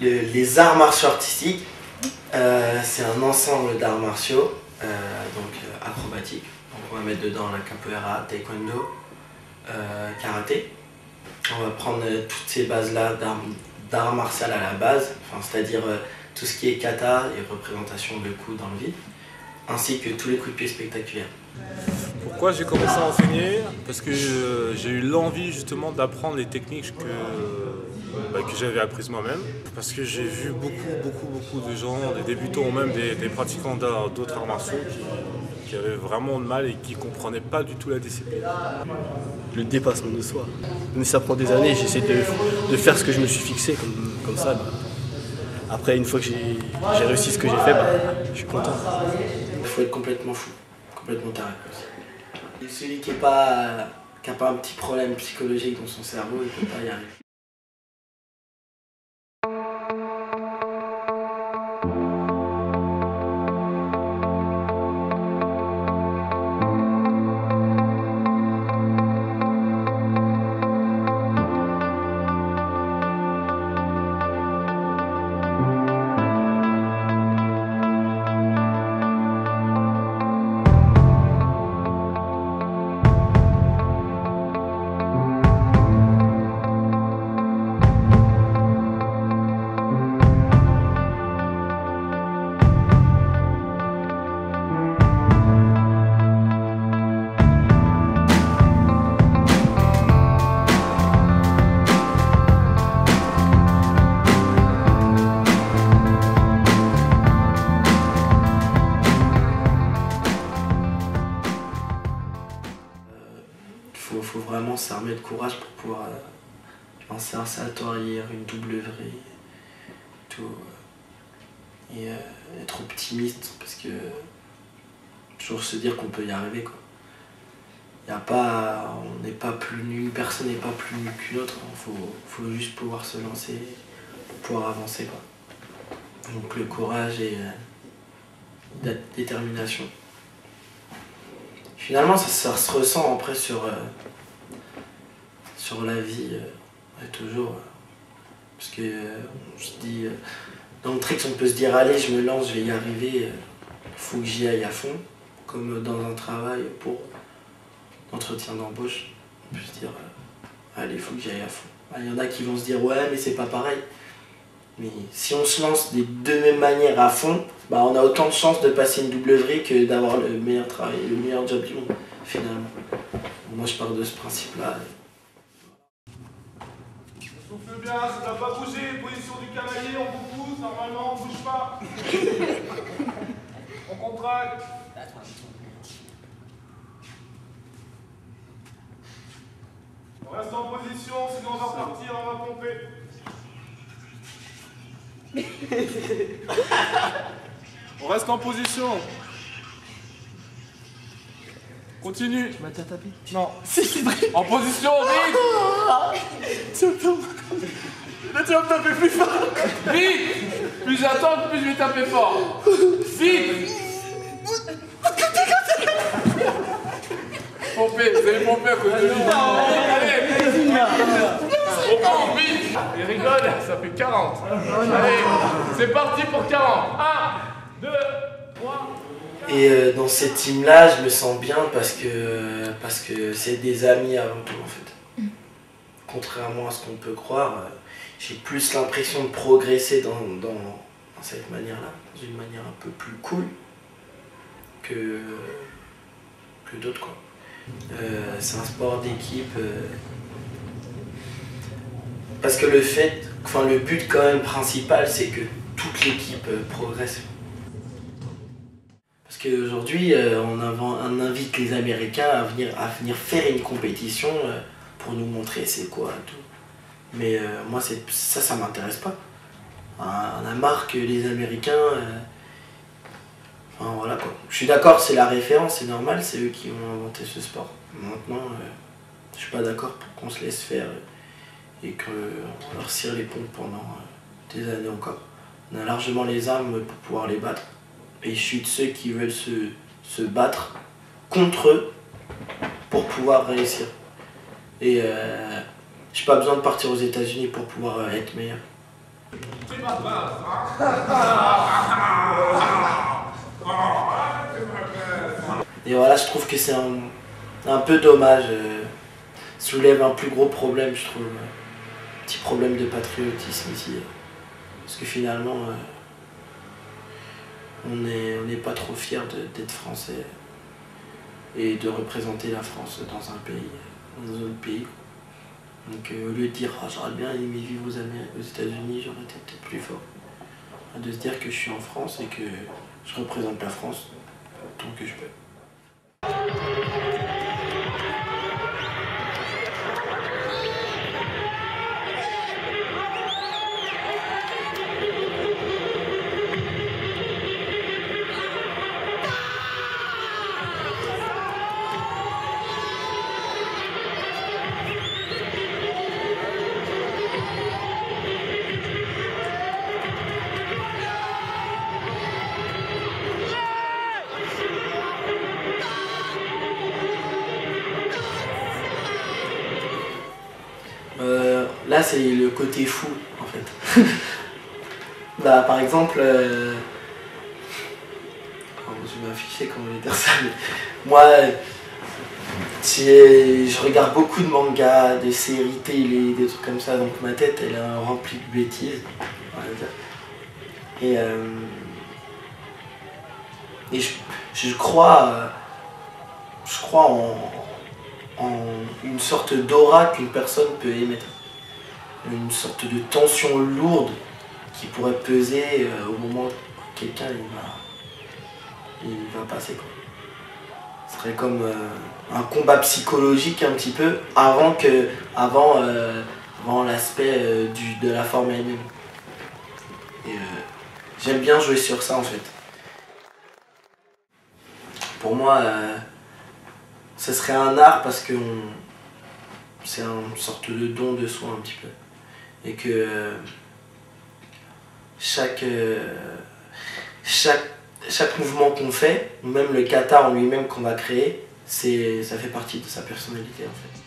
Les arts martiaux artistiques, c'est un ensemble d'arts martiaux, acrobatiques. Donc on va mettre dedans la capoeira, taekwondo, karaté. On va prendre toutes ces bases-là d'art martial à la base, c'est-à-dire tout ce qui est kata et représentation de coups dans le vide, ainsi que tous les coups de pied spectaculaires. Pourquoi j'ai commencé à enseigner? Parce que j'ai eu l'envie justement d'apprendre les techniques que j'avais apprises moi-même. Parce que j'ai vu beaucoup de gens, des débutants ou même des pratiquants d'autres arts martiaux qui avaient vraiment de mal et qui ne comprenaient pas du tout la discipline. Le dépassement de soi. Mais ça prend des années, j'essaie de faire ce que je me suis fixé comme ça. Après, une fois que j'ai réussi ce que j'ai fait, je suis content. Il faut être complètement fou, complètement taré. Et celui qui n'a pas un petit problème psychologique dans son cerveau, il ne peut pas y arriver. Il faut vraiment s'armer de courage pour pouvoir lancer un salto arrière, une double vrille, tout, et être optimiste parce que toujours se dire qu'on peut y arriver, quoi. On n'est pas plus nul, personne n'est pas plus nul qu'une autre, faut juste pouvoir se lancer pour pouvoir avancer, quoi. Donc le courage et la détermination. Finalement, ça se ressent après sur la vie, toujours. Parce que on se dit, dans le tricks, on peut se dire, allez, je me lance, je vais y arriver, faut que j'y aille à fond. Comme dans un travail pour l'entretien d'embauche, on peut se dire, allez, faut que j'y aille à fond. Il y en a qui vont se dire, ouais, mais c'est pas pareil. Mais si on se lance des deux mêmes manières à fond, on a autant de chances de passer une double vrille que d'avoir le meilleur travail, le meilleur job du monde, finalement. Moi, je pars de ce principe-là. Souffle bien, ça ne va pas bouger. Position du cavalier, on vous pousse. Normalement, on ne bouge pas. On contracte. On reste en position, sinon on va repartir, on va pomper. On reste en position. Continue. Tu m'as déjà tapé? Non. En position, vite. Là, tu vas me taper plus fort. Vite. Plus j'attends, plus je vais taper fort. Vite. Pompez, vous allez pomper à cause de lui. Allez. On pompe vite. Il rigole, ça fait 40. Allez, c'est parti pour 40. 1, 2, 3. Et dans cette team-là, je me sens bien parce que c'est des amis avant tout, en fait. Contrairement à ce qu'on peut croire, j'ai plus l'impression de progresser dans cette manière-là, dans une manière un peu plus cool que d'autres, quoi. C'est un sport d'équipe. Parce que le but quand même principal, c'est que toute l'équipe progresse. Parce qu'aujourd'hui, on invite les Américains à venir faire une compétition pour nous montrer c'est quoi tout. Mais moi, ça m'intéresse pas. On a marre que les Américains... Enfin voilà, quoi. Je suis d'accord, c'est la référence, c'est normal, c'est eux qui ont inventé ce sport. Maintenant, je suis pas d'accord pour qu'on se laisse faire et qu'on leur cire les pompes pendant des années encore. On a largement les armes pour pouvoir les battre. Et je suis de ceux qui veulent se battre contre eux pour pouvoir réussir. Et j'ai pas besoin de partir aux États-Unis pour pouvoir être meilleur. ma place. Et voilà, je trouve que c'est un peu dommage. Soulève un plus gros problème, je trouve. Un petit problème de patriotisme ici. Parce que finalement, on n'est pas trop fiers d'être français et de représenter la France dans un pays, dans un autre pays. Donc au lieu de dire oh, j'aurais bien aimé vivre aux États-Unis, j'aurais été peut-être plus fort. De se dire que je suis en France et que je représente la France tant que je peux. Là, c'est le côté fou, en fait. Bah, par exemple, je vais m'afficher comment je vais dire ça, mais moi, je regarde beaucoup de mangas, de séries télé, des trucs comme ça, donc ma tête, elle est remplie de bêtises, on va dire. Et je crois en une sorte d'aura qu'une personne peut émettre. Une sorte de tension lourde qui pourrait peser au moment où quelqu'un il va passer, quoi. Ce serait comme un combat psychologique un petit peu avant l'aspect de la forme elle-même. Et j'aime bien jouer sur ça en fait. Pour moi, ce serait un art parce que c'est une sorte de don de soi un petit peu. Et que chaque mouvement qu'on fait, ou même le kata en lui-même qu'on va créer, ça fait partie de sa personnalité en fait.